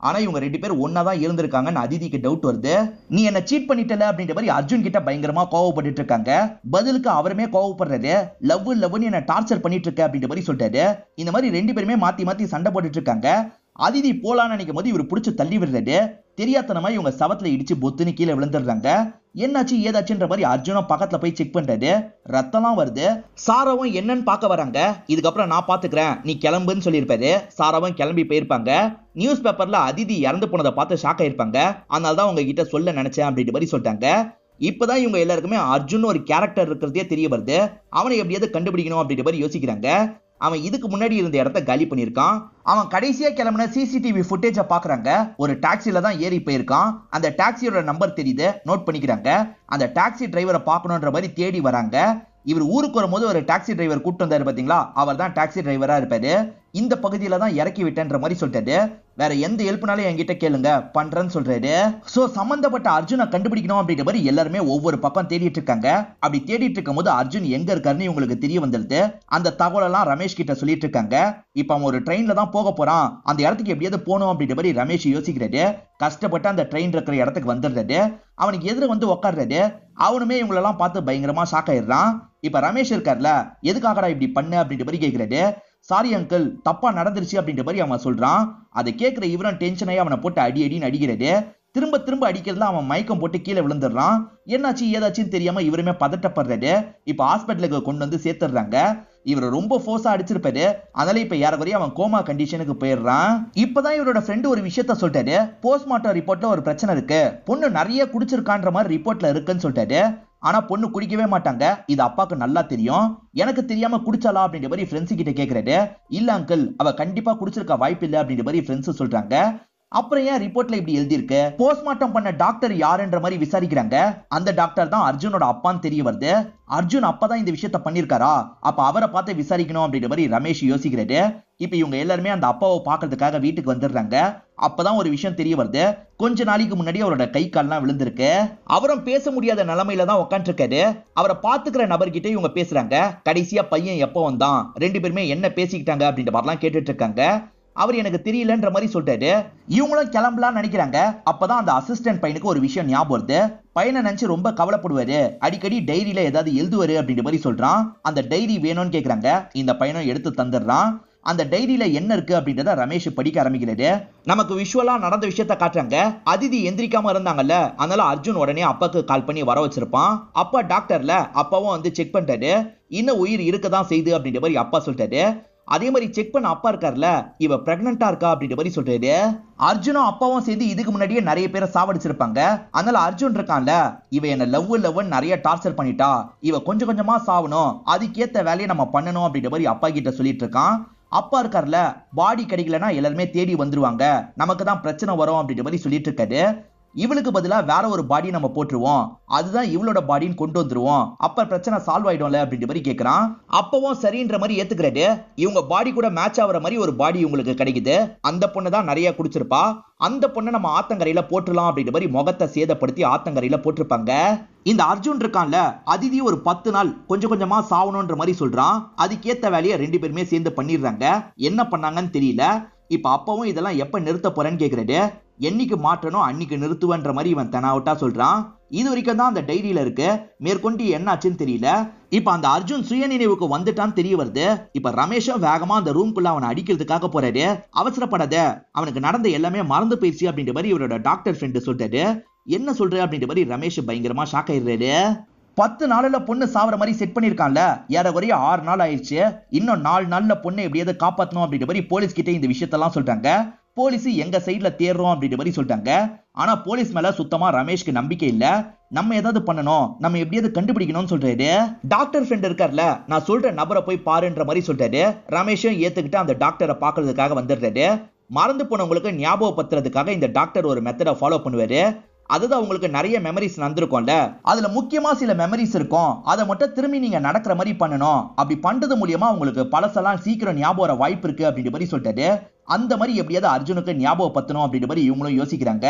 ஆனா இவங்க 2 பேரும் ஒன்னா தான் இருந்திருக்காங்கன்னு அதிதிக்கு டவுட் வருது. நீ என்ன சீட் பண்ணிட்டல அப்படின்ற மாதிரி அர்ஜுன் கிட்ட பயங்கரமா கோவப்பட்டு இருக்காங்க. பதிலுக்கு அவருமே கோவப்படுறாரு. லவ்னு என்ன டார்ச்சர் பண்ணிட்டு இருக்க அப்படின்ற மாதிரி சொல்றாரு. இந்த மாதிரி 2 பேருமே மாத்தி மாத்தி சண்டை போட்டுட்டு இருக்காங்க. அதிதி போலான்னு நினைக்கும் போது இவர் பிடிச்சு தள்ளி விடுறாரு. தெரியாதனமா இவங்க சவத்துல இடிச்சு பொத்துன்னு கீழே விழுந்துடுறாங்க. என்னாச்சு ஏதாச்சுன்ற மாதிரி அர்ஜுனும் பக்கத்துல போய் செக் பண்றாரு. ரத்தம்லாம் வருது. சாராவும் என்னன்னு பார்க்க வராங்க. இதுக்கப்புறம் நான் பாத்துக்கிறேன், நீ கிளம்புன்னு சொல்லியிருப்பாரு. சாராவும் கிளம்பி போயிருப்பாங்க. நியூஸ் பேப்பர்ல அதிதி இறந்து போனதை பார்த்து ஷாக் ஆயிருப்பாங்க. அதனாலதான் உங்ககிட்ட சொல்ல நினைச்சேன் அப்படின்ற மாதிரி சொல்லிட்டாங்க. இப்பதான் இவங்க எல்லாருக்குமே அர்ஜுன் ஒரு கேரக்டர் இருக்கிறதே தெரிய வருது. அவனை எப்படியாவது கண்டுபிடிக்கணும் அப்படின்ற மாதிரி யோசிக்கிறாங்க. அவன் இதுக்கு முன்னாடி இருந்த இடத்த காலி பண்ணியிருக்கான். அவன் கடைசியா கிளம்பின சிசிடிவி ஃபுட்டேஜை பாக்குறாங்க. ஒரு டாக்ஸில தான் ஏறி போயிருக்கான். அந்த டாக்ஸியோட நம்பர் தெரியுது, நோட் பண்ணிக்கிறாங்க. அந்த டாக்ஸி டிரைவரை பார்க்கணுன்ற மாதிரி தேடி வராங்க. இவர் ஊருக்கு வரும்போது ஒரு டாக்ஸி டிரைவர் கூட்டு வந்தாரு பாத்தீங்களா, அவர் தான் டாக்ஸி டிரைவரா இருப்பாரு. இந்த பகுதியில தான் இறக்கி விட்டேன்ற மாதிரி சொல்லிட்டாரு. வேற எந்த ஹெல்ப்னாலும் என்கிட்ட கேளுங்க பண்றேன்னு சொல்றாரு. சோ சம்பந்தப்பட்ட அர்ஜுனை கண்டுபிடிக்கணும் அப்படின்ற மாதிரி எல்லாருமே ஒவ்வொரு பக்கம் தேடிட்டு இருக்காங்க. அப்படி தேடிட்டு இருக்கும் போது அர்ஜுன் எங்க இருக்காருன்னு இவங்களுக்கு தெரிய வந்துருது. அந்த தகவல் எல்லாம் ரமேஷ் கிட்ட சொல்லிட்டு இருக்காங்க. இப்ப அவன் ஒரு ட்ரெயின்ல தான் போக போறான், அந்த இடத்துக்கு எப்படியாவது போகணும் அப்படின்ற மாதிரி ரமேஷ் யோசிக்கிறாரு. கஷ்டப்பட்டு அந்த ட்ரெயின் இருக்கிற இடத்துக்கு வந்துடுறாரு. அவனுக்கு எதிர வந்து உட்கார்றாரு. அவனுமே இவங்களெல்லாம் பார்த்து பயங்கரமா ஷாக் ஆயிடுறான். இப்ப ரமேஷ் இருக்கார்ல, எதுக்காகடா இப்படி பண்ண அப்படின்ற மாதிரி கேட்கிறாரு. சாரி அங்கிள், தப்பா நடந்துருச்சு அப்படின்ற மாதிரி அவன் சொல்றான். அதை கேட்கிற இவரும் டென்ஷன் ஆகி அவனை போட்டு அடின்னு அடிக்கிறாரு. திரும்ப திரும்ப அடிக்கிறதுல அவன் மயக்கம் போட்டு கீழே விழுந்துடுறான். என்னாச்சு ஏதாச்சுன்னு தெரியாம இவருமே பதட்டப்படுறாரு. இப்ப ஹாஸ்பிட்டலுக்கு கொண்டு வந்து சேர்த்துடுறாங்க. இவர் ரொம்ப ஃபோர்ஸா அடிச்சிருப்பாரு. அதனால இப்ப ஏறக்குறைய அவன் கோமா கண்டிஷனுக்கு போயிடுறான். இப்பதான் இவரோட ஃப்ரெண்டு ஒரு விஷயத்த சொல்லிட்டாரு. போஸ்ட்மார்ட்டம் ரிப்போர்ட்ல ஒரு பிரச்சனை இருக்கு, பொண்ணு நிறைய குடிச்சிருக்கான்ற மாதிரி ரிப்போர்ட்ல இருக்குன்னு சொல்லிட்டாரு. ஆனா பொண்ணு குடிக்கவே மாட்டாங்க, இது அப்பாக்கு நல்லா தெரியும். எனக்கு தெரியாம குடிச்சாலா அப்படின்ற மாதிரி ஃப்ரெண்ட்ஸ் கிட்ட கேக்குறாரு. இல்ல அங்கிள், அவ கண்டிப்பா குடிச்சிருக்க வாய்ப்பு இல்ல அப்படின்ற மாதிரி ஃப்ரெண்ட்ஸ் சொல்றாங்க. அப்புறம் ஏன் ரிப்போர்ட்ல இப்படி எழுதி இருக்கு? போஸ்ட்மார்ட்டம் பண்ண டாக்டர் யாருன்ற மாதிரி விசாரிக்கிறாங்க. அந்த டாக்டர் தான் அர்ஜுனோட அப்பான்னு தெரிய வருது. அர்ஜுன் அப்பதான் இந்த விஷயத்த பண்ணிருக்காரா, அப்ப அவரை பார்த்து விசாரிக்கணும் அப்படின்ற மாதிரி ரமேஷ் யோசிக்கிறாரு. இப்ப இவங்க எல்லாருமே அந்த அப்பாவை பாக்குறதுக்காக வீட்டுக்கு வந்துடுறாங்க. அப்பதான் ஒரு விஷயம் தெரிய வருது. கொஞ்ச நாளைக்கு முன்னாடி அவரோட கை கால்லாம் விழுந்திருக்கு. அவரும் பேச முடியாத நிலைமையில தான் உட்காந்துருக்காரு. அவரை பாத்துக்கிற நபர்கிட்ட இவங்க பேசுறாங்க. கடைசியா பையன் எப்போ வந்தான், ரெண்டு பேருமே என்ன பேசிக்கிட்டாங்க அப்படின்ற மாதிரிலாம் கேட்டுட்டு இருக்காங்க. அவர் எனக்கு தெரியலன்ற மாதிரி சொல்லிட்டாரு. இவங்களும் கிளம்பலாம் நினைக்கிறாங்க. அப்பதான் அந்த அசிஸ்டன்ட் பையனுக்கு ஒரு விஷயம் ஞாபகம் வருது. பையனை நினைச்சு ரொம்ப கவலைப்படுவாரு, அடிக்கடி டைரியில ஏதாவது எழுதுவாரு அப்படின்ற மாதிரி சொல்றான். அந்த டைரி வேணும்னு கேக்குறாங்க. இந்த பையனும் எடுத்து தந்துடுறான். அந்த டைரியில என்ன இருக்கு அப்படின்றத ரமேஷ் படிக்க ஆரம்பிக்கிறாரு. நமக்கு விஷுவலா நடந்த விஷயத்த காட்டுறாங்க. அதிதி எந்திரிக்காம இருந்தாங்கல்ல, அதனால அர்ஜுன் உடனே அப்பாக்கு கால் பண்ணி வர வச்சிருப்பான். அப்பா டாக்டர்ல, அப்பாவும் வந்து செக் பண்ணிட்டாரு. இன்னும் உயிர் இருக்கதான் செய்யுது அப்படின்ற மாதிரி அப்பா சொல்லிட்டாரு. அதே மாதிரி செக் பண்ண அப்பா இருக்காருல, இவ பிரெக்னண்டா இருக்கா அப்படின்ற மாதிரி சொல்றாரு. அர்ஜுனும் அப்பாவும் சேர்ந்து இதுக்கு முன்னாடியே நிறைய பேரை சாவடிச்சிருப்பாங்க. அதனால அர்ஜுன் இருக்கான்ல, இவ என்ன லவ் நிறைய டார்ச்சர் பண்ணிட்டா, இவ கொஞ்சம் கொஞ்சமா சாவணும், அதுக்கேத்த வேலையை நம்ம பண்ணணும் அப்படின்ற மாதிரி அப்பா கிட்ட சொல்லிட்டு இருக்கான். அப்பா இருக்காருல, பாடி கிடைக்கலன்னா எல்லாருமே தேடி வந்துருவாங்க, நமக்கு தான் பிரச்சனை வரும் அப்படின்ற மாதிரி சொல்லிட்டு இருக்காரு. இவளுக்கு பதிலா வேற ஒரு பாடி நம்ம போட்டுருவோம், அதுதான் இவளோட பாடின்னு கொண்டு வந்துருவோம், அப்ப பிரச்சனை சால்வ் ஆயிடும்ல அப்படின்ற மாதிரி கேட்கறான். அப்பவும் சரின்ற மாதிரி ஏத்துக்கிறாரு. இவங்க பாடி கூட மேட்ச் ஆகிற மாதிரி ஒரு பாடி உங்களுக்கு கிடைக்குது. அந்த பொண்ணு தான் நிறைய குடிச்சிருப்பா, அந்த பொண்ணை நம்ம ஆத்தங்கரையில போட்டுலாம் அப்படின்ற மாதிரி முகத்தை சேதப்படுத்தி ஆத்தங்கரையில போட்டிருப்பாங்க. இந்த அர்ஜுன் இருக்கான்ல, அதிதி ஒரு 10 நாள் கொஞ்சம் கொஞ்சமா சாவணும்ன்ற மாதிரி சொல்றான். அதுக்கேத்த வேலையை ரெண்டு பேருமே சேர்ந்து பண்ணிடுறாங்க. என்ன பண்ணாங்கன்னு தெரியல. இப்ப அப்பவும் இதெல்லாம் எப்ப நிறுத்த போறேன்னு கேக்குறாரு. என்னைக்கு மாற்றணும் அன்னைக்கு நிறுத்துவன்ற மாதிரி இவன் தெனாவட்டா சொல்றான். இது வரைக்கும் தான் அந்த டைரியில இருக்கு, மேற்கொண்டு என்ன ஆச்சுன்னு தெரியல. இப்ப அந்த அர்ஜுன் சுயநினைவுக்கு வந்துட்டான்னு தெரிய வருது. இப்ப ரமேஷும் வேகமா அந்த ரூம்குள்ள அவனை அடிக்கிறதுக்காக போறாரு. அவசரப்படாத, அவனுக்கு நடந்த எல்லாமே மறந்து போயிடுச்சு அப்படின்ற மாதிரி இவரோட டாக்டர் ஃப்ரெண்டு சொல்லிட்டாரு. என்ன சொல்ற அப்படின்ற மாதிரி ரமேஷ் பயங்கரமா ஷாக் ஆயிடுறாரு. 10 நாள்ல பொண்ணு சாவற மாதிரி செட் பண்ணிருக்கான்ல, ஏறக்குறைய 6 நாள் ஆயிடுச்சு. இன்னும் 4 நாள்ல பொண்ணை எப்படியாவது காப்பாத்தணும் அப்படின்ற மாதிரி போலீஸ் கிட்ட இந்த விஷயத்தெல்லாம் சொல்றாங்க. போலீஸ் எங்க சைட்ல தேடுறோம் அப்படின்ற மாதிரி சொல்லிட்டாங்க. ஆனா போலீஸ் மேல சுத்தமா ரமேஷ்க்கு நம்பிக்கை இல்ல. நம்ம ஏதாவது பண்ணணும், நம்ம எப்படியாவது கண்டுபிடிக்கணும்னு சொல்றாரு. டாக்டர் ஃப்ரெண்ட் இருக்கார்ல, நான் சொல்ற நபரை போய் பாருன்ற மாதிரி சொல்றாரு. ரமேஷும் ஏத்துக்கிட்டு அந்த டாக்டரை பாக்குறதுக்காக வந்துடுறாரு. மறந்து போனவங்களுக்கு ஞாபகப்படுத்துறதுக்காக இந்த டாக்டர் ஒரு மெத்தடை ஃபாலோ பண்ணுவாரு. அதுதான் உங்களுக்கு நிறைய மெமரிஸ் நடந்திருக்கும்ல, அதுல முக்கியமா சில மெமரிஸ் இருக்கும், அதை மட்டும் திரும்பி நீங்க நடக்கிற மாதிரி பண்ணணும். அப்படி பண்றது மூலியமா உங்களுக்கு பழசெல்லாம் சீக்கிரம் ஞாபகம் வர வாய்ப்பு இருக்கு அப்படின்ற மாதிரி சொல்லிட்டாரு. அந்த மாதிரி எப்படியாவது அர்ஜுனுக்கு ஞாபகப்படுத்தணும் அப்படின்ற மாதிரி இவங்களும் யோசிக்கிறாங்க.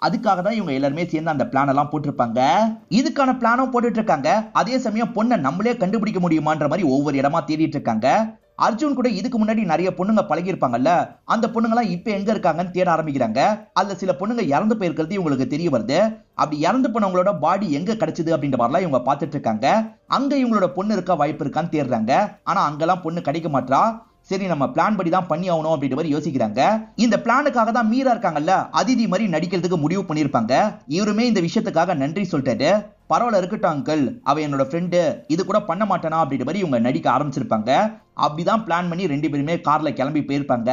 அதுக்காக தான் இவங்க எல்லாருமே சேர்ந்து அந்த பிளான் எல்லாம் போட்டிருப்பாங்க. இதுக்கான பிளானும் போட்டுட்டு இருக்காங்க. அதே சமயம் பொண்ணை நம்மளே கண்டுபிடிக்க முடியுமான்ற மாதிரி ஒவ்வொரு இடமா தேடிட்டு இருக்காங்க. அர்ஜுன் கூட இதுக்கு முன்னாடி நிறைய பொண்ணுங்க பழகி இருப்பாங்கல்ல, அந்த பொண்ணுங்கலாம் இப்ப எங்க இருக்காங்கன்னு தேட ஆரம்பிக்கிறாங்க. அதுல சில பொண்ணுங்க இறந்து போயிருக்கிறது இவங்களுக்கு தெரிய வருது. அப்படி இறந்து போனவங்களோட பாடி எங்க கிடைச்சது அப்படின்ற மாதிரிலாம் இவங்க பார்த்துட்டு இருக்காங்க. அங்க இவங்களோட பொண்ணு இருக்க வாய்ப்பு இருக்கான்னு தேடுறாங்க. ஆனா அங்கெல்லாம் பொண்ணு கிடைக்க மாட்டா. சரி, நம்ம பிளான் படி தான் பண்ணி ஆகணும் அப்படின்ற மாதிரி யோசிக்கிறாங்க. இந்த பிளானுக்காக தான் மீரா இருக்காங்கல்ல, அதிதி மாதிரி நடிக்கிறதுக்கு முடிவு பண்ணிருப்பாங்க. இவருமே இந்த விஷயத்துக்காக நன்றி சொல்லிட்டாரு. பரவாயில்ல இருக்கட்டும் அங்கிள், அவ என்னோட ஃப்ரெண்டு, இது கூட பண்ண மாட்டானா அப்படின்ற மாதிரி இவங்க நடிக்க ஆரம்பிச்சிருப்பாங்க. அப்படிதான் பிளான் பண்ணி ரெண்டு பேருமே கார்ல கிளம்பி போயிருப்பாங்க.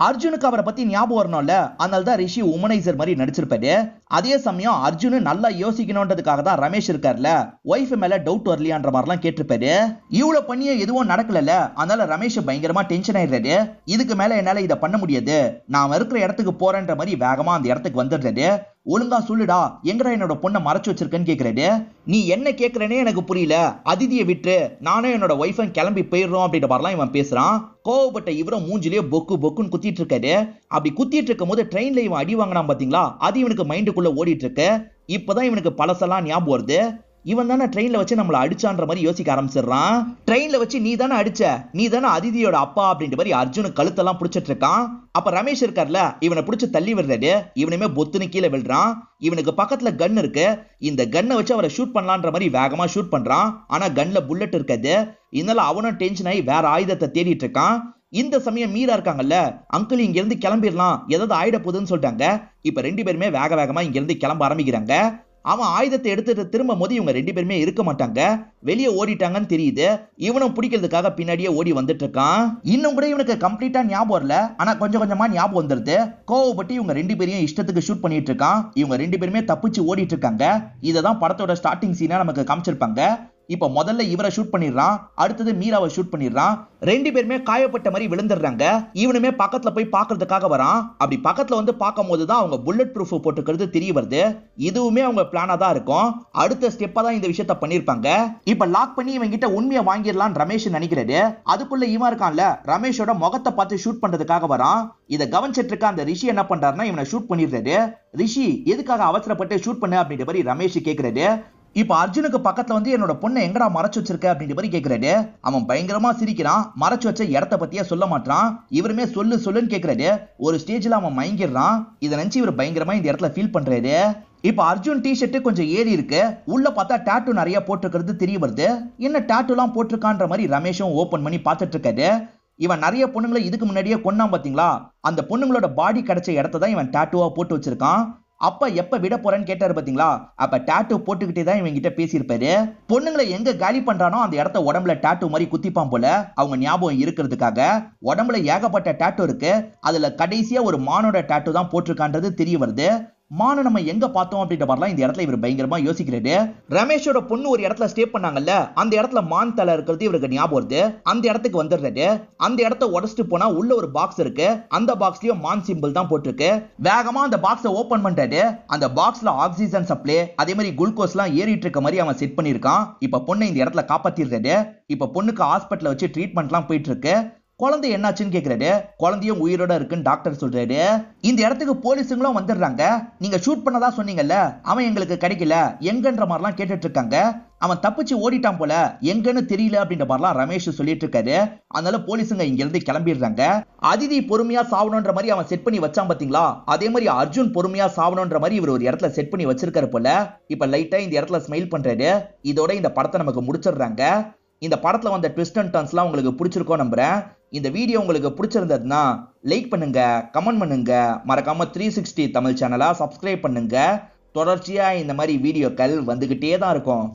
அர்ஜுனுக்கு அவரை பத்தி ஞாபகம் வரணும்ல, அதனால தான் ரிஷி உமனைசர் மாதிரி நடிச்சிருப்பாரு. அதே சமயம் அர்ஜுனு நல்லா யோசிக்கணும்ன்றதுக்காக தான் ரமேஷ் இருக்காருல, ஒய்ஃப் மேல டவுட் வரலையான்ற மாதிரிலாம் கேட்டிருப்பாரு. இவ்வளவு பண்ணியே எதுவும் நடக்கல, அதனால ரமேஷ் பயங்கரமா டென்ஷன் ஆயிடுறாரு. இதுக்கு மேல என்னால இதை பண்ண முடியாது, நான் இருக்கிற இடத்துக்கு போறேன்ற மாதிரி வேகமா அந்த இடத்துக்கு வந்துடுறாரு. ஒழுங்கா சொல்லுடா, எங்கடா என்னோட பொண்ணை மறைச்சு வச்சிருக்கேன்னு கேக்குறாரு. நீ என்ன கேக்குறனே எனக்கு புரியல, அதிதியை விட்டு நானும் என்னோட ஒய்ஃபும் கிளம்பி போயிடுறோம் அப்படின்ற மாதிரிலாம் இவன் பேசுறான். கோவப்பட்ட இவரும் மூஞ்சிலேயே பொக்கு பொக்குன்னு குத்திட்டு இருக்காரு. அப்படி குத்திட்டு இருக்கும் போது ட்ரெயின்ல இவன் அடி வாங்கினான் பாத்தீங்களா, அது இவனுக்கு மைண்டுக்குள்ள ஓடிட்டு இருக்கு. இப்பதான் இவனுக்கு பழசெல்லாம் ஞாபகம் வருது. இவன் தானே ட்ரெயின்ல வச்சு நம்மள அடிச்சான்ற மாதிரி யோசிக்க ஆரம்பிச்சிடறான். ட்ரெயின்ல வச்சு நீ தானே அடிச்ச, நீ தானே அதிதியோட அப்பா அப்படின்ற மாதிரி அர்ஜுன் கழுத்தெல்லாம் பிடிச்சிட்டு இருக்கான். அப்ப ரமேஷ் இருக்கார்ல, இவனை பிடிச்சு தள்ளி விடுறாரு. இவனுமே பொத்துன்னு கீழே விழுறான். இவனுக்கு பக்கத்துல கன் இருக்கு. இந்த கன்னை வச்சு அவரை ஷூட் பண்ணலான்ற மாதிரி வேகமா ஷூட் பண்றான். ஆனா கன்ல புல்லட் இருக்காது. இதனால அவனும் டென்ஷன் ஆகி வேற ஆயுதத்தை தேடிட்டு இருக்கான். இந்த சமயம் மீரா இருக்காங்கல்ல, அங்கிள் இங்க இருந்து கிளம்பிடலாம், ஏதாவது ஆயிட போகுதுன்னு சொல்லிட்டாங்க. இப்ப ரெண்டு பேருமே வேக வேகமா இங்க இருந்து கிளம்ப ஆரம்பிக்கிறாங்க. அவன் ஆயுதத்தை எடுத்துட்டு திரும்பும் போது இவங்க ரெண்டு பேருமே இருக்க மாட்டாங்க, வெளியே ஓடிட்டாங்கன்னு தெரியுது. இவனும் பிடிக்கிறதுக்காக பின்னாடியே ஓடி வந்துட்டு இருக்கான். இன்னும் கூட இவனுக்கு கம்ப்ளீட்டா ஞாபகம் வரல, ஆனா கொஞ்சம் கொஞ்சமா ஞாபகம் வந்துருது. கோவப்பட்டு இவங்க ரெண்டு பேரையும் இஷ்டத்துக்கு ஷூட் பண்ணிட்டு இருக்கான். இவங்க ரெண்டு பேருமே தப்பிச்சு ஓடிட்டு இருக்காங்க. இததான் படத்தோட ஸ்டார்டிங் சீனா நமக்கு காமிச்சிருப்பாங்க. இப்ப முதல்ல இவரை ஷூட் பண்ணிடுறான், அடுத்தது மீராவை ஷூட் பண்ணிடுறான். ரெண்டு பேருமே காயப்பட்ட மாதிரி விழுந்துடுறாங்க. இவனுமே பக்கத்துல போய் பாக்குறதுக்காக வரான். அப்படி பக்கத்துல வந்து பார்க்கும் போதுதான் அவங்க புல்லட் ப்ரூஃப் போட்டுக்கிறது தெரிய வருது. இதுவுமே அவங்க பிளானா தான் இருக்கும். அடுத்த ஸ்டெப்பா தான் இந்த விஷயத்த பண்ணிருப்பாங்க. இப்ப லாக் பண்ணி இவங்க கிட்ட உண்மையை வாங்கிடலாம் ரமேஷ் நினைக்கிறாரு. அதுக்குள்ள இவன் இருக்கான்ல, ரமேஷோட முகத்தை பார்த்து ஷூட் பண்றதுக்காக வரான். இதை கவனிச்சிட்டு இருக்க அந்த ரிஷி என்ன பண்றாருன்னா இவனை ஷூட் பண்ணிடுறாரு. ரிஷி எதுக்காக அவசரப்பட்டு ஷூட் பண்ணு அப்படின்ற மாதிரி ரமேஷ் கேக்குறாரு. இப்ப அர்ஜுனுக்கு பக்கத்துல வந்து என்னோட பொண்ணை எங்கடா மறைச்சு வச்சிருக்க அப்படின்ற மாதிரி கேக்குறாரு. அவன் பயங்கரமா சிரிக்கிறான். மறைச்சு வச்ச இடத்த பத்தியே சொல்ல மாட்டான். இவருமே சொல்லு சொல்லுன்னு கேக்குறாரு. ஒரு ஸ்டேஜ்ல அவன் மயங்கிடுறான். இதை நினைச்சு இவர் பயங்கரமா இந்த இடத்துல ஃபீல் பண்றாரு. இப்ப அர்ஜுன் டி-ஷர்ட் கொஞ்சம் ஏறி இருக்கு. உள்ள பார்த்தா டாட்டூ நிறைய போட்டிருக்கிறது தெரிய வருது. என்ன டாட்டூ எல்லாம் போட்டிருக்கான்ற மாதிரி ரமேஷும் ஓபன் பண்ணி பார்த்துட்டு இருக்காரு. இவன் நிறைய பொண்ணுங்களை இதுக்கு முன்னாடியே கொன்னான் பாத்தீங்களா, அந்த பொண்ணுங்களோட பாடி கிடைச்ச இடத்த தான் இவன் டாட்டூவா போட்டு வச்சிருக்கான். அப்ப எப்ப விட போறேன்னு கேட்டாரு பாத்தீங்களா, அப்ப டாட்டூ போட்டுக்கிட்டே தான் இவங்க கிட்ட பேசியிருப்பாரு. பொண்ணுங்களை எங்க காலி பண்றானோ அந்த இடத்த உடம்புல டாட்டூ மாதிரி குத்திப்பான் போல, அவங்க ஞாபகம் இருக்கிறதுக்காக. உடம்புல ஏகப்பட்ட டாட்டூ இருக்கு. அதுல கடைசியா ஒரு மானோட டாட்டூ தான் போட்டிருக்கான்றது தெரிய வருது. மான நம்ம எங்க பார்த்தோம் அப்படின்ற மாதிரிலாம் இந்த இடத்துல இவர் பயங்கரமா யோசிக்கிறாரு. ரமேஷோட பொண்ணு ஒரு இடத்துல ஸ்டே பண்ணாங்கல்ல, அந்த இடத்துல மான் தலை இருக்கிறது இவருக்கு ஞாபகம் வருது. அந்த இடத்துக்கு வந்துடுறாரு. அந்த இடத்த உடச்சிட்டு போனா உள்ள ஒரு பாக்ஸ் இருக்கு. அந்த பாக்ஸ்லயும் மான் சிம்பிள் தான் போட்டிருக்கு. வேகமா அந்த பாக்ஸை ஓபன் பண்றாரு. அந்த பாக்ஸ்ல ஆக்சிஜன் சப்ளை அதே மாதிரி குளுக்கோஸ் எல்லாம் ஏறிட்டு இருக்க மாதிரி அவன் செட் பண்ணிருக்கான். இப்ப பொண்ணை இந்த இடத்துல காப்பாத்திடுறாரு. இப்ப பொண்ணுக்கு ஹாஸ்பிட்டல்ல வச்சு ட்ரீட்மெண்ட் எல்லாம் போயிட்டு இருக்கு. குழந்தை என்னாச்சுன்னு கேக்குறாரு. குழந்தையும் உயிரோட இருக்குன்னு டாக்டர் சொல்றாரு. இந்த இடத்துக்கு போலீஸுங்களும் வந்துடுறாங்க. நீங்க ஷூட் பண்ணதா சொன்னீங்கல்ல, அவன் எங்களுக்கு கிடைக்கல எங்கன்ற மாதிரிலாம் கேட்டுட்டு இருக்காங்க. அவன் தப்பிச்சு ஓடிட்டான் போல, எங்கன்னு தெரியல அப்படின்ற மாதிரிலாம் ரமேஷ் சொல்லிட்டு இருக்காரு. அதனால போலீஸுங்க இங்க இருந்து கிளம்பிடுறாங்க. அதிதி பொறுமையா சாவணுன்ற மாதிரி அவன் செட் பண்ணி வச்சான் பாத்தீங்களா, அதே மாதிரி அர்ஜுன் பொறுமையா சாவணுன்ற மாதிரி இவர் ஒரு இடத்துல செட் பண்ணி வச்சிருக்காரு போல. இப்ப லைட்டா இந்த இடத்துல ஸ்மைல் பண்றாரு. இதோட இந்த படத்தை நமக்கு முடிச்சிடுறாங்க. இந்த படத்துல வந்த ட்விஸ்ட் அண்ட் டர்ன்ஸ்லாம் உங்களுக்கு பிடிச்சிருக்கோம் நம்புறேன். இந்த வீடியோ உங்களுக்கு பிடிச்சிருந்ததுன்னா லைக் பண்ணுங்க, கமெண்ட் பண்ணுங்க, மறக்காம 360 தமிழ் சேனலை சப்ஸ்கிரைப் பண்ணுங்க. தொடர்ச்சியா இந்த மாதிரி வீடியோக்கள் வந்துகிட்டே தான் இருக்கும்.